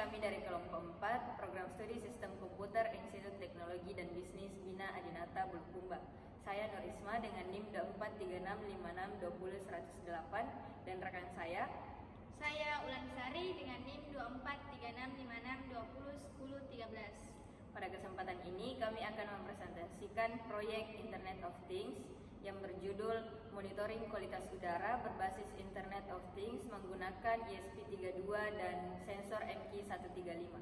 kami dari kelompok 4 Program Studi Sistem Komputer Institut Teknologi dan Bisnis Bina Adinata Bulukumba. Saya Nur Isma dengan NIM 243656200108 dan rekan saya Ulan Sari dengan NIM 243656201013. Pada kesempatan ini kami akan mempresentasikan proyek Internet of Things yang berjudul Monitoring Kualitas Udara berbasis Internet of Things menggunakan ESP32 dan sensor MQ135.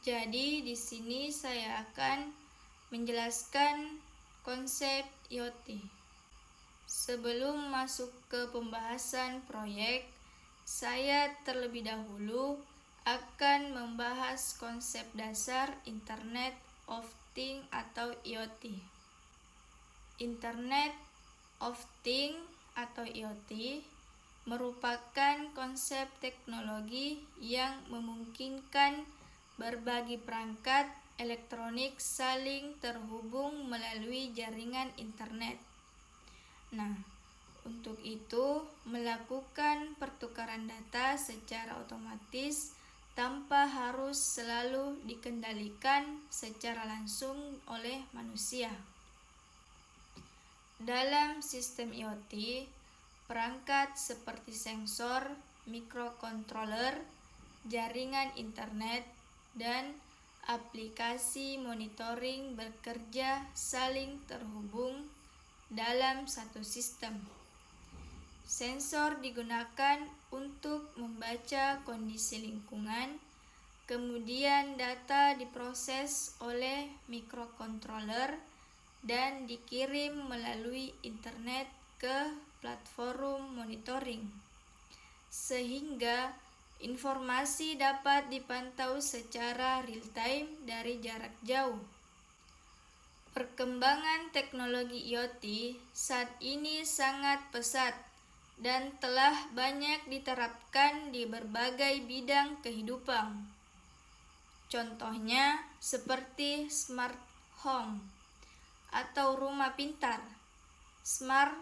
Jadi di sini saya akan menjelaskan konsep IoT. Sebelum masuk ke pembahasan proyek, saya terlebih dahulu akan membahas konsep dasar Internet of Things atau IoT. Internet of Things atau IoT merupakan konsep teknologi yang memungkinkan berbagi perangkat elektronik saling terhubung melalui jaringan internet. Nah, untuk itu melakukan pertukaran data secara otomatis tanpa harus selalu dikendalikan secara langsung oleh manusia. Dalam sistem IoT, perangkat seperti sensor, microcontroller, jaringan internet, dan aplikasi monitoring bekerja saling terhubung dalam satu sistem. Sensor digunakan untuk membaca kondisi lingkungan, kemudian data diproses oleh microcontroller dan dikirim melalui internet ke platform monitoring, sehingga informasi dapat dipantau secara real-time dari jarak jauh. Perkembangan teknologi IoT saat ini sangat pesat dan telah banyak diterapkan di berbagai bidang kehidupan. Contohnya seperti smart home atau rumah pintar, smart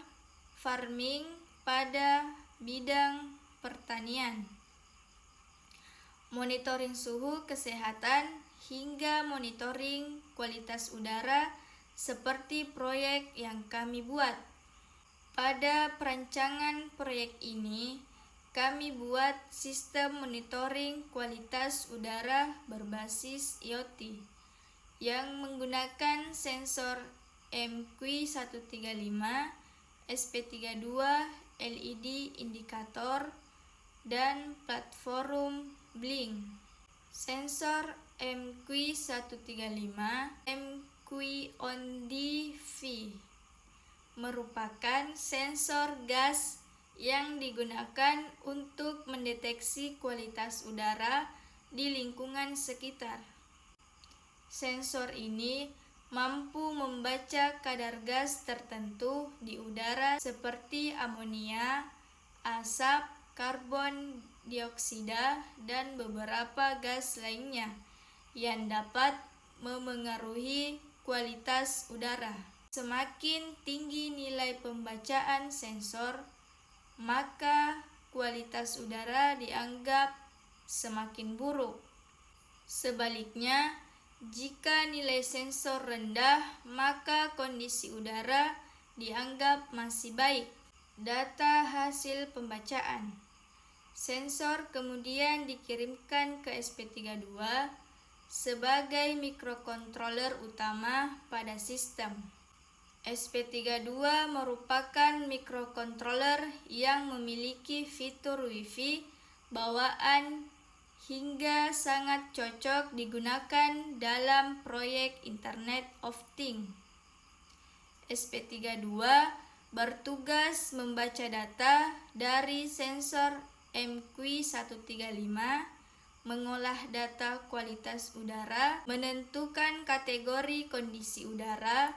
farming pada bidang pertanian, monitoring suhu kesehatan, hingga monitoring kualitas udara seperti proyek yang kami buat. Pada perancangan proyek ini, kami buat sistem monitoring kualitas udara berbasis IoT yang menggunakan sensor MQ135, SP32, LED indikator, dan platform Blink. Sensor MQ135 MQ-on-DV merupakan sensor gas yang digunakan untuk mendeteksi kualitas udara di lingkungan sekitar. Sensor ini mampu membaca kadar gas tertentu di udara seperti amonia, asap, karbon dioksida, dan beberapa gas lainnya yang dapat memengaruhi kualitas udara. Semakin tinggi nilai pembacaan sensor, maka kualitas udara dianggap semakin buruk. Sebaliknya, jika nilai sensor rendah, maka kondisi udara dianggap masih baik. Data hasil pembacaan sensor kemudian dikirimkan ke SP32 sebagai microcontroller utama pada sistem. SP32 merupakan microcontroller yang memiliki fitur Wi-Fi bawaan hingga sangat cocok digunakan dalam proyek Internet of Things. SP32 bertugas membaca data dari sensor MQ135, mengolah data kualitas udara, menentukan kategori kondisi udara,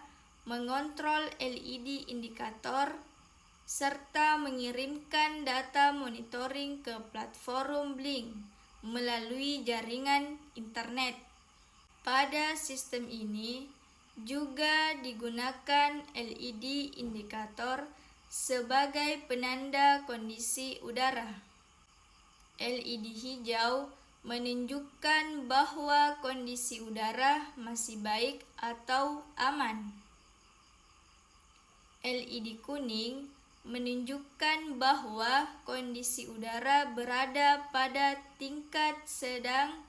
mengontrol LED indikator, serta mengirimkan data monitoring ke platform Blink melalui jaringan internet. Pada sistem ini juga digunakan LED indikator sebagai penanda kondisi udara. LED hijau menunjukkan bahwa kondisi udara masih baik atau aman. LED kuning menunjukkan bahwa kondisi udara berada pada tingkat sedang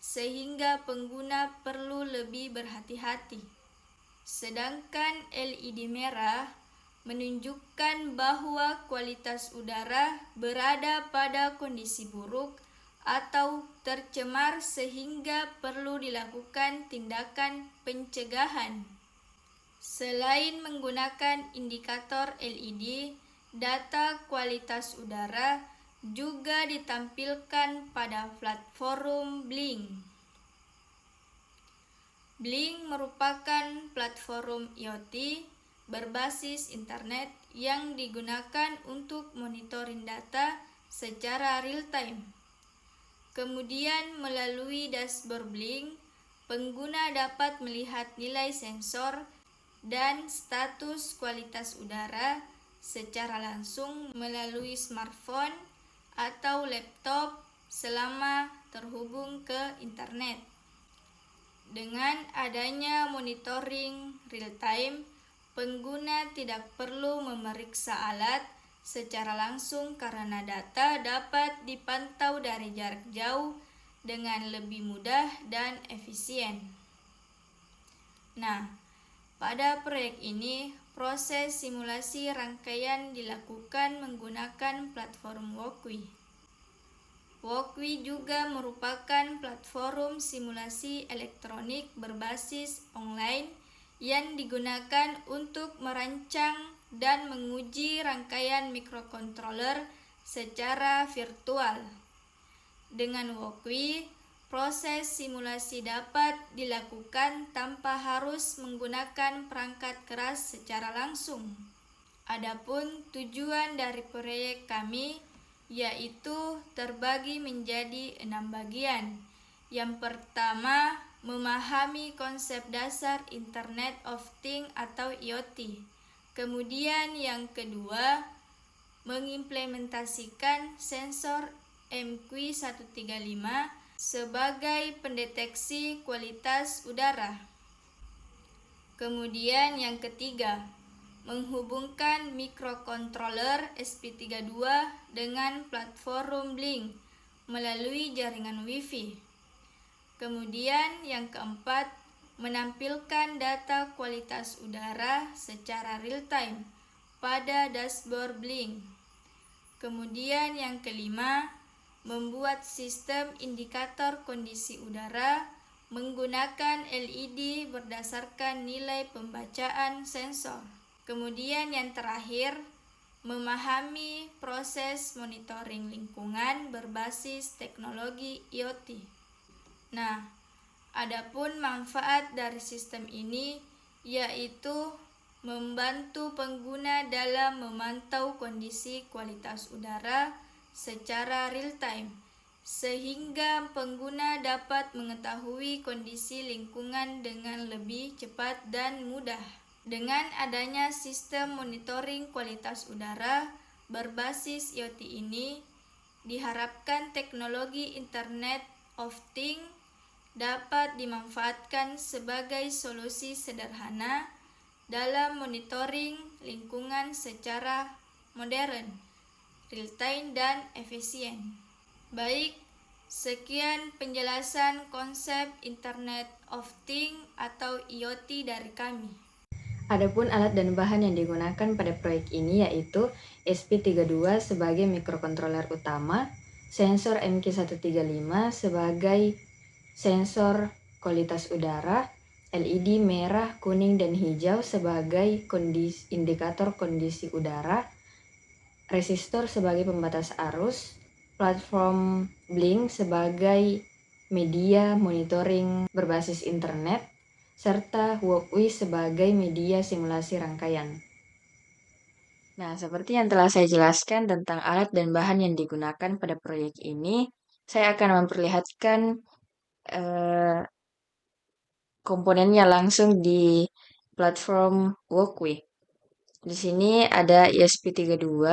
sehingga pengguna perlu lebih berhati-hati. Sedangkan LED merah menunjukkan bahwa kualitas udara berada pada kondisi buruk atau tercemar sehingga perlu dilakukan tindakan pencegahan. Selain menggunakan indikator LED, data kualitas udara juga ditampilkan pada platform Blink. Blink merupakan platform IoT berbasis internet yang digunakan untuk monitoring data secara real-time. Kemudian melalui dashboard Blink, pengguna dapat melihat nilai sensor dan status kualitas udara secara langsung melalui smartphone atau laptop selama terhubung ke internet. Dengan adanya monitoring real-time, pengguna tidak perlu memeriksa alat secara langsung karena data dapat dipantau dari jarak jauh dengan lebih mudah dan efisien. Nah, pada proyek ini, proses simulasi rangkaian dilakukan menggunakan platform Walkway. Walkway juga merupakan platform simulasi elektronik berbasis online yang digunakan untuk merancang dan menguji rangkaian mikrokontroler secara virtual. Dengan Walkway, proses simulasi dapat dilakukan tanpa harus menggunakan perangkat keras secara langsung. Adapun tujuan dari proyek kami yaitu terbagi menjadi 6 bagian. Yang pertama, memahami konsep dasar Internet of Things atau IoT. Kemudian yang kedua, mengimplementasikan sensor MQ135 sebagai pendeteksi kualitas udara. Kemudian yang ketiga, menghubungkan mikrokontroler SP32 dengan platform Blink melalui jaringan Wi-Fi. Kemudian yang keempat, menampilkan data kualitas udara secara real-time pada dashboard Blink. Kemudian yang kelima, membuat sistem indikator kondisi udara menggunakan LED berdasarkan nilai pembacaan sensor. Kemudian yang terakhir, memahami proses monitoring lingkungan berbasis teknologi IoT. Nah, adapun manfaat dari sistem ini yaitu membantu pengguna dalam memantau kondisi kualitas udara secara real-time, sehingga pengguna dapat mengetahui kondisi lingkungan dengan lebih cepat dan mudah. Dengan adanya sistem monitoring kualitas udara berbasis IoT ini, diharapkan teknologi Internet of Things dapat dimanfaatkan sebagai solusi sederhana dalam monitoring lingkungan secara modern, real-time, dan efisien. Baik, sekian penjelasan konsep Internet of Things atau IoT dari kami. Adapun alat dan bahan yang digunakan pada proyek ini yaitu SP32 sebagai mikrokontroler utama, sensor MQ135 sebagai sensor kualitas udara, LED merah, kuning, dan hijau sebagai indikator kondisi udara, resistor sebagai pembatas arus, platform Blink sebagai media monitoring berbasis internet, serta Walkway sebagai media simulasi rangkaian. Nah, seperti yang telah saya jelaskan tentang alat dan bahan yang digunakan pada proyek ini, saya akan memperlihatkan komponennya langsung di platform Walkway. Di sini ada ESP32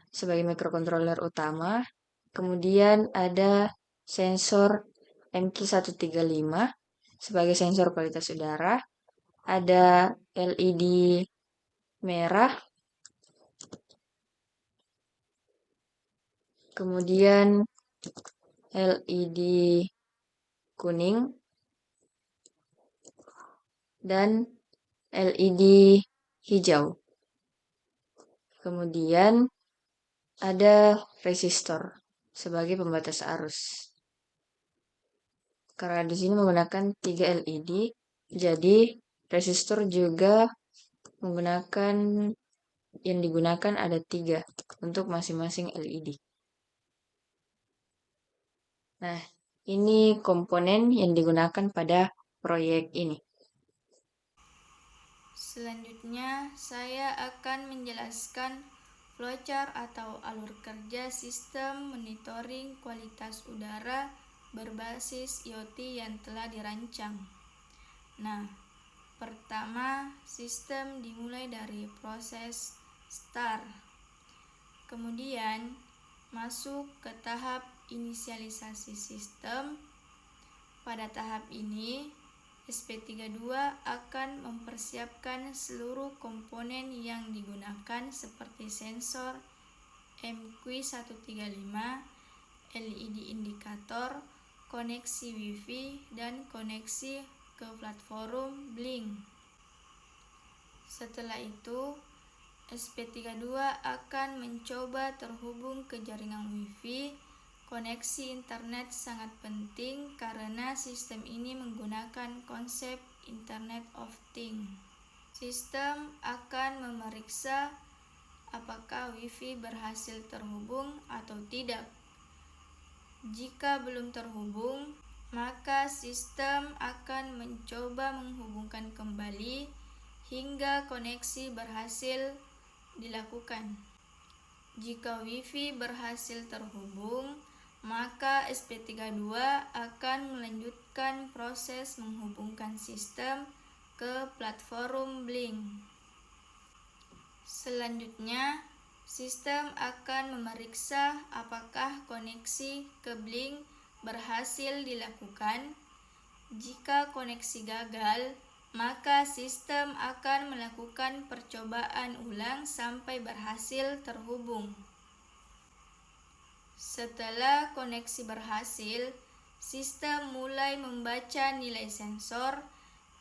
sebagai microcontroller utama, kemudian ada sensor MQ135 sebagai sensor kualitas udara, ada LED merah, kemudian LED kuning, dan LED hijau. Kemudian ada resistor sebagai pembatas arus. Karena di sini menggunakan 3 LED, jadi resistor juga digunakan ada 3 untuk masing-masing LED. Nah, ini komponen yang digunakan pada proyek ini. Selanjutnya, saya akan menjelaskan flowchart atau alur kerja sistem monitoring kualitas udara berbasis IoT yang telah dirancang. Nah, pertama, sistem dimulai dari proses start. Kemudian, masuk ke tahap inisialisasi sistem. Pada tahap ini, SP32 akan mempersiapkan seluruh komponen yang digunakan seperti sensor MQ135, LED indikator, koneksi Wi-Fi, dan koneksi ke platform Blink. Setelah itu, SP32 akan mencoba terhubung ke jaringan Wi-Fi. Koneksi internet sangat penting karena sistem ini menggunakan konsep Internet of Things. Sistem akan memeriksa apakah Wi-Fi berhasil terhubung atau tidak. Jika belum terhubung, maka sistem akan mencoba menghubungkan kembali hingga koneksi berhasil dilakukan. Jika Wi-Fi berhasil terhubung, maka SP32 akan melanjutkan proses menghubungkan sistem ke platform Blink. Selanjutnya, sistem akan memeriksa apakah koneksi ke Blink berhasil dilakukan. Jika koneksi gagal, maka sistem akan melakukan percobaan ulang sampai berhasil terhubung. Setelah koneksi berhasil, sistem mulai membaca nilai sensor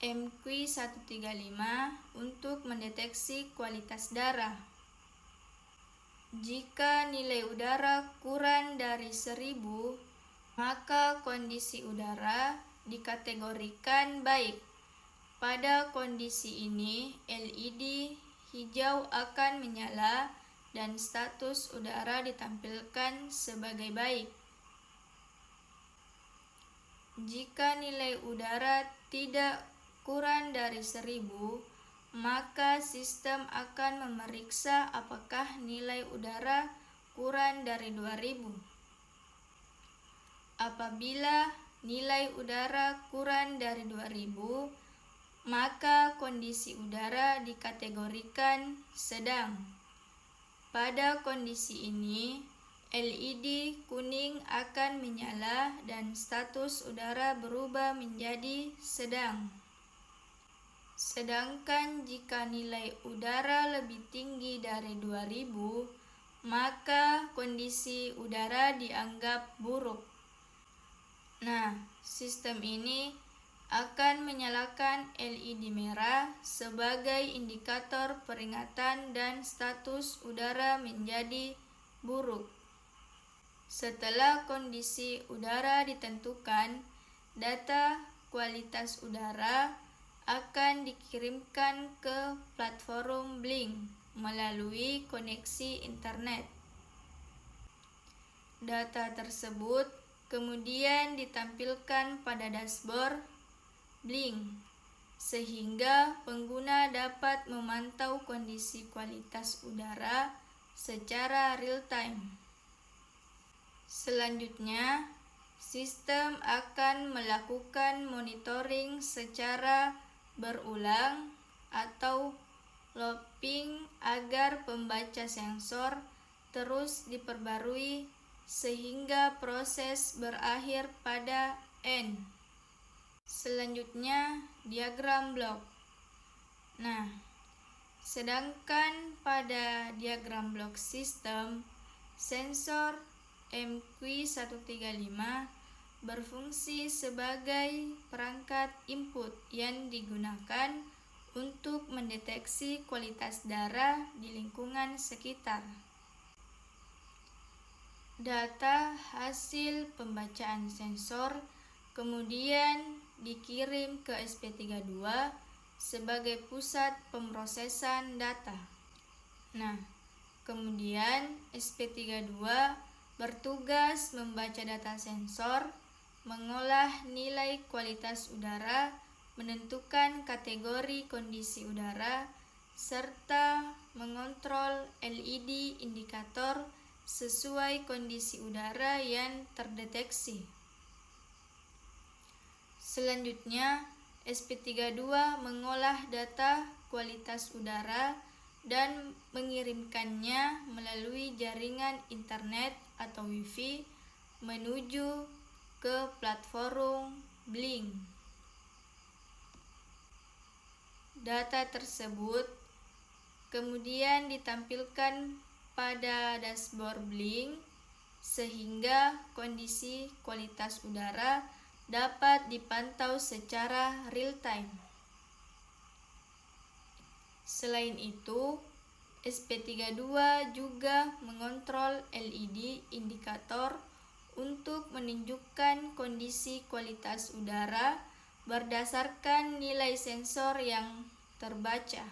MQ135 untuk mendeteksi kualitas darah. Jika nilai udara kurang dari 1000, maka kondisi udara dikategorikan baik. Pada kondisi ini, LED hijau akan menyala dan status udara ditampilkan sebagai baik. Jika nilai udara tidak kurang dari 1000, maka sistem akan memeriksa apakah nilai udara kurang dari 2000. Apabila nilai udara kurang dari 2000, maka kondisi udara dikategorikan sedang. Pada kondisi ini, LED kuning akan menyala dan status udara berubah menjadi sedang. Sedangkan jika nilai udara lebih tinggi dari 2000, maka kondisi udara dianggap buruk. Nah, sistem ini akan menyalakan LED merah sebagai indikator peringatan dan status udara menjadi buruk. Setelah kondisi udara ditentukan, data kualitas udara akan dikirimkan ke platform Blink melalui koneksi internet. Data tersebut kemudian ditampilkan pada dashboard Blink, sehingga pengguna dapat memantau kondisi kualitas udara secara real-time. Selanjutnya, sistem akan melakukan monitoring secara berulang atau looping agar pembaca sensor terus diperbarui sehingga proses berakhir pada N. Selanjutnya, diagram blok. Nah, sedangkan pada diagram blok sistem, sensor MQ135 berfungsi sebagai perangkat input yang digunakan untuk mendeteksi kualitas darah di lingkungan sekitar. Data hasil pembacaan sensor kemudian dikirim ke SP32 sebagai pusat pemrosesan data. Nah, kemudian SP32 bertugas membaca data sensor, mengolah nilai kualitas udara, menentukan kategori kondisi udara, serta mengontrol LED indikator sesuai kondisi udara yang terdeteksi. Selanjutnya, SP32 mengolah data kualitas udara dan mengirimkannya melalui jaringan internet atau Wi-Fi menuju ke platform Blink. Data tersebut kemudian ditampilkan pada dashboard Blink sehingga kondisi kualitas udara dapat dipantau secara real time. Selain itu, SP32 juga mengontrol LED indikator untuk menunjukkan kondisi kualitas udara berdasarkan nilai sensor yang terbaca.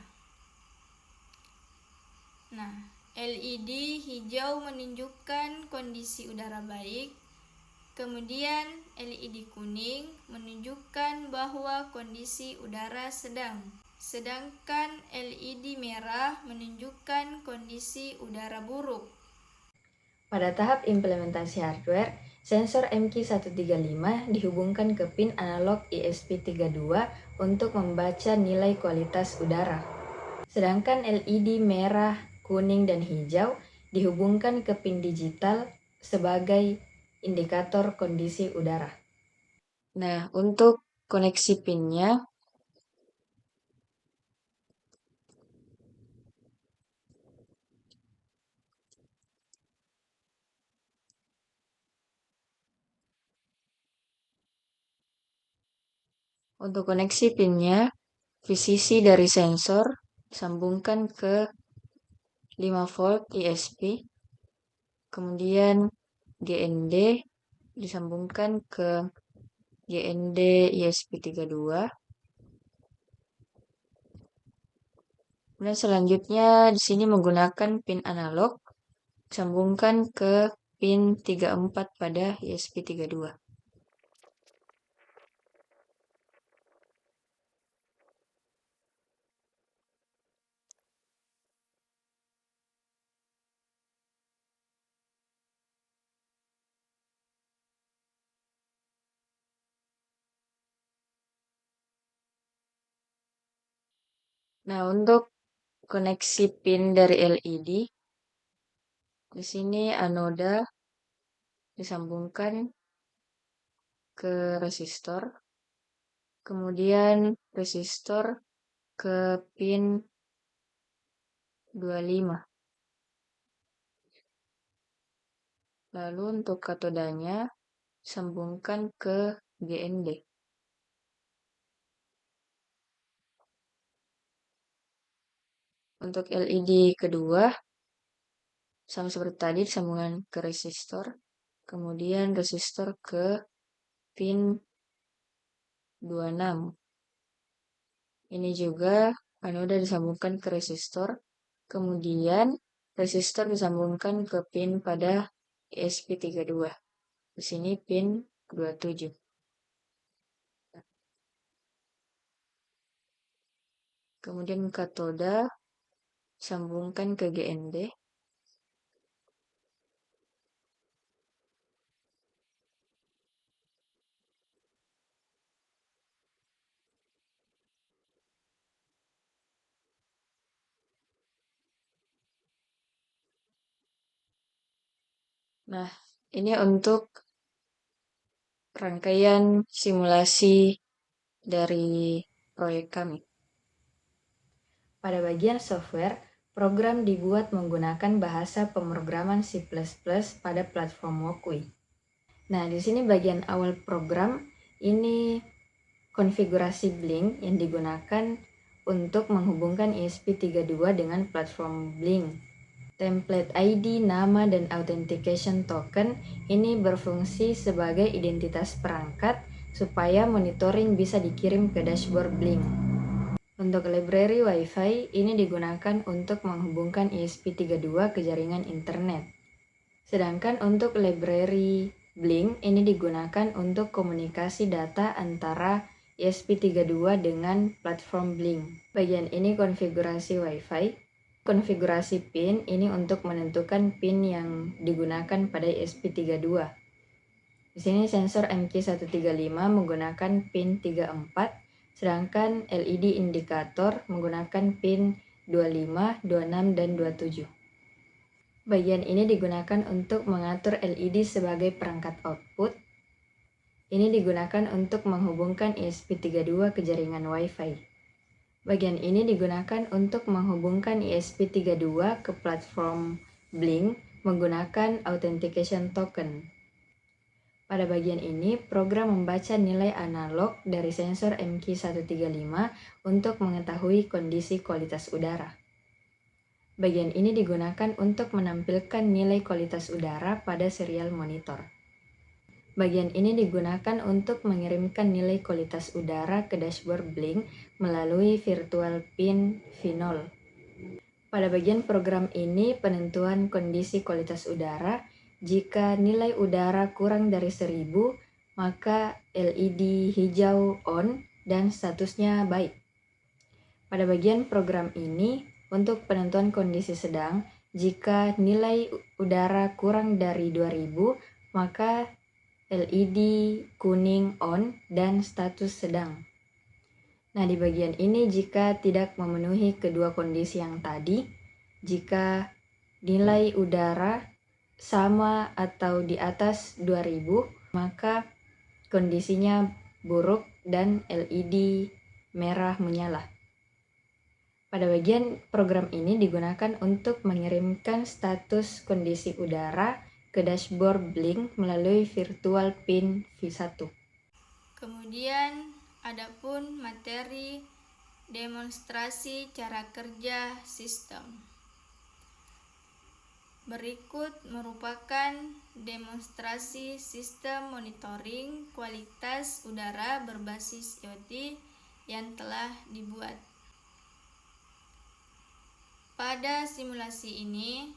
Nah, LED hijau menunjukkan kondisi udara baik, kemudian LED kuning menunjukkan bahwa kondisi udara sedang. Sedangkan LED merah menunjukkan kondisi udara buruk. Pada tahap implementasi hardware, sensor MQ135 dihubungkan ke pin analog ESP32 untuk membaca nilai kualitas udara. Sedangkan LED merah, kuning, dan hijau dihubungkan ke pin digital sebagai indikator kondisi udara. Nah, untuk koneksi pinnya, VCC dari sensor disambungkan ke 5 volt ESP, kemudian GND disambungkan ke GND ESP32. Kemudian selanjutnya di sini menggunakan pin analog disambungkan ke pin 34 pada ESP32. Nah, untuk koneksi pin dari LED, di sini anoda disambungkan ke resistor, kemudian resistor ke pin 25. Lalu untuk katodanya sambungkan ke GND. Untuk LED kedua, sama seperti tadi, sambungan ke resistor, kemudian resistor ke pin 26. Ini juga anoda disambungkan ke resistor, kemudian resistor disambungkan ke pin pada ESP32. Di sini pin 27. Kemudian katoda sambungkan ke GND. Nah, ini untuk rangkaian simulasi dari proyek kami. Pada bagian software, program dibuat menggunakan bahasa pemrograman C++ pada platform Wokui. Nah, di sini bagian awal program ini konfigurasi Blink yang digunakan untuk menghubungkan ESP32 dengan platform Blink. Template ID, nama, dan authentication token ini berfungsi sebagai identitas perangkat supaya monitoring bisa dikirim ke dashboard Blink. Untuk library Wi-Fi, ini digunakan untuk menghubungkan ESP32 ke jaringan internet. Sedangkan untuk library Blink, ini digunakan untuk komunikasi data antara ESP32 dengan platform Blink. Bagian ini konfigurasi Wi-Fi. Konfigurasi pin ini untuk menentukan pin yang digunakan pada ESP32. Di sini sensor MQ135 menggunakan pin 34, sedangkan LED indikator menggunakan pin 25, 26, dan 27. Bagian ini digunakan untuk mengatur LED sebagai perangkat output. Ini digunakan untuk menghubungkan ESP32 ke jaringan Wi-Fi. Bagian ini digunakan untuk menghubungkan ESP32 ke platform Blink menggunakan authentication token. Pada bagian ini, program membaca nilai analog dari sensor MQ135 untuk mengetahui kondisi kualitas udara. Bagian ini digunakan untuk menampilkan nilai kualitas udara pada serial monitor. Bagian ini digunakan untuk mengirimkan nilai kualitas udara ke dashboard Blink melalui virtual pin V0. Pada bagian program ini, penentuan kondisi kualitas udara. Jika nilai udara kurang dari 1000, maka LED hijau on dan statusnya baik. Pada bagian program ini, untuk penentuan kondisi sedang, jika nilai udara kurang dari 2000, maka LED kuning on dan status sedang. Nah, di bagian ini jika tidak memenuhi kedua kondisi yang tadi, jika nilai udara sama atau di atas 2000, maka kondisinya buruk dan LED merah menyala. Pada bagian program ini digunakan untuk mengirimkan status kondisi udara ke dashboard Blink melalui virtual pin V1. Kemudian adapun materi demonstrasi cara kerja sistem. Berikut merupakan demonstrasi sistem monitoring kualitas udara berbasis IoT yang telah dibuat. Pada simulasi ini,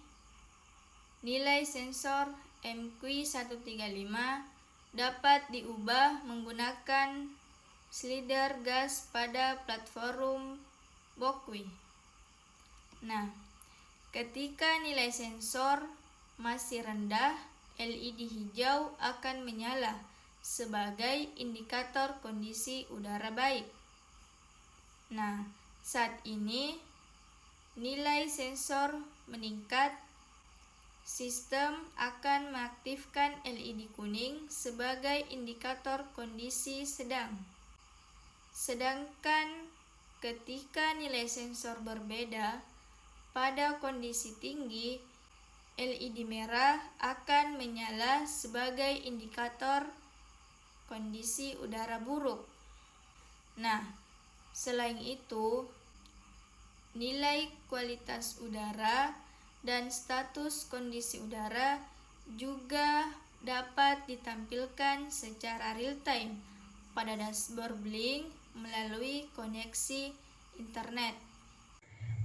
nilai sensor MQ135 dapat diubah menggunakan slider gas pada platform Wokui. Nah, ketika nilai sensor masih rendah, LED hijau akan menyala sebagai indikator kondisi udara baik. Nah, saat ini nilai sensor meningkat, sistem akan mengaktifkan LED kuning sebagai indikator kondisi sedang. Sedangkan ketika nilai sensor berbeda, pada kondisi tinggi, LED merah akan menyala sebagai indikator kondisi udara buruk. Nah, selain itu, nilai kualitas udara dan status kondisi udara juga dapat ditampilkan secara real-time pada dashboard Blink melalui koneksi internet.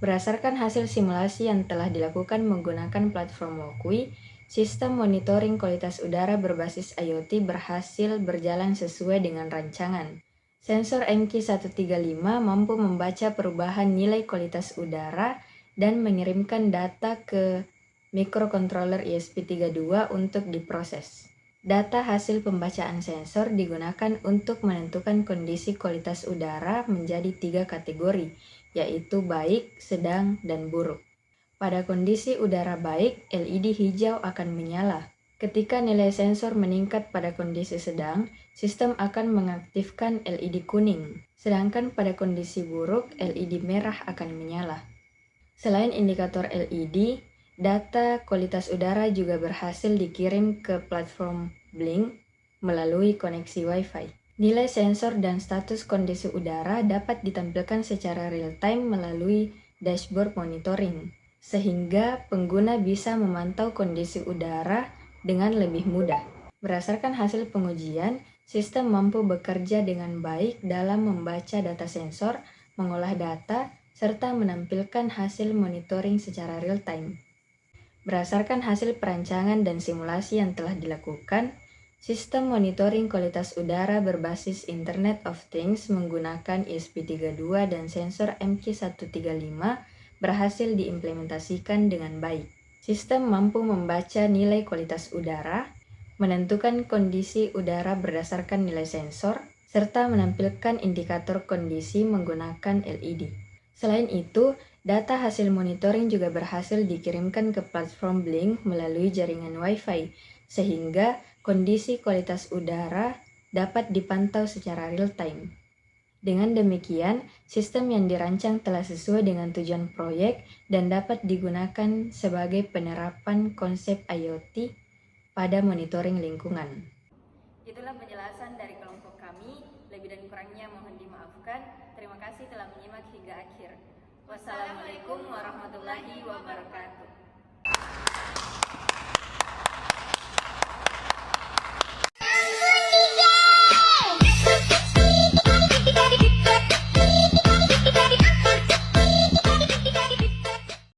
Berdasarkan hasil simulasi yang telah dilakukan menggunakan platform Wokui, sistem monitoring kualitas udara berbasis IoT berhasil berjalan sesuai dengan rancangan. Sensor MQ135 mampu membaca perubahan nilai kualitas udara dan mengirimkan data ke microcontroller ESP32 untuk diproses. Data hasil pembacaan sensor digunakan untuk menentukan kondisi kualitas udara menjadi 3 kategori, yaitu baik, sedang, dan buruk. Pada kondisi udara baik, LED hijau akan menyala. Ketika nilai sensor meningkat pada kondisi sedang, sistem akan mengaktifkan LED kuning, sedangkan pada kondisi buruk, LED merah akan menyala. Selain indikator LED, data kualitas udara juga berhasil dikirim ke platform Blink melalui koneksi Wi-Fi. Nilai sensor dan status kondisi udara dapat ditampilkan secara real-time melalui dashboard monitoring, sehingga pengguna bisa memantau kondisi udara dengan lebih mudah. Berdasarkan hasil pengujian, sistem mampu bekerja dengan baik dalam membaca data sensor, mengolah data, serta menampilkan hasil monitoring secara real-time. Berdasarkan hasil perancangan dan simulasi yang telah dilakukan, sistem monitoring kualitas udara berbasis Internet of Things menggunakan ESP32 dan sensor MQ135 berhasil diimplementasikan dengan baik. Sistem mampu membaca nilai kualitas udara, menentukan kondisi udara berdasarkan nilai sensor, serta menampilkan indikator kondisi menggunakan LED. Selain itu, data hasil monitoring juga berhasil dikirimkan ke platform Blink melalui jaringan Wi-Fi, sehingga kondisi kualitas udara dapat dipantau secara real-time. Dengan demikian, sistem yang dirancang telah sesuai dengan tujuan proyek dan dapat digunakan sebagai penerapan konsep IoT pada monitoring lingkungan. Itulah penjelasan dari kelompok kami. Lebih dan kurangnya mohon dimaafkan. Terima kasih telah menyimak hingga akhir. Wassalamualaikum warahmatullahi wabarakatuh.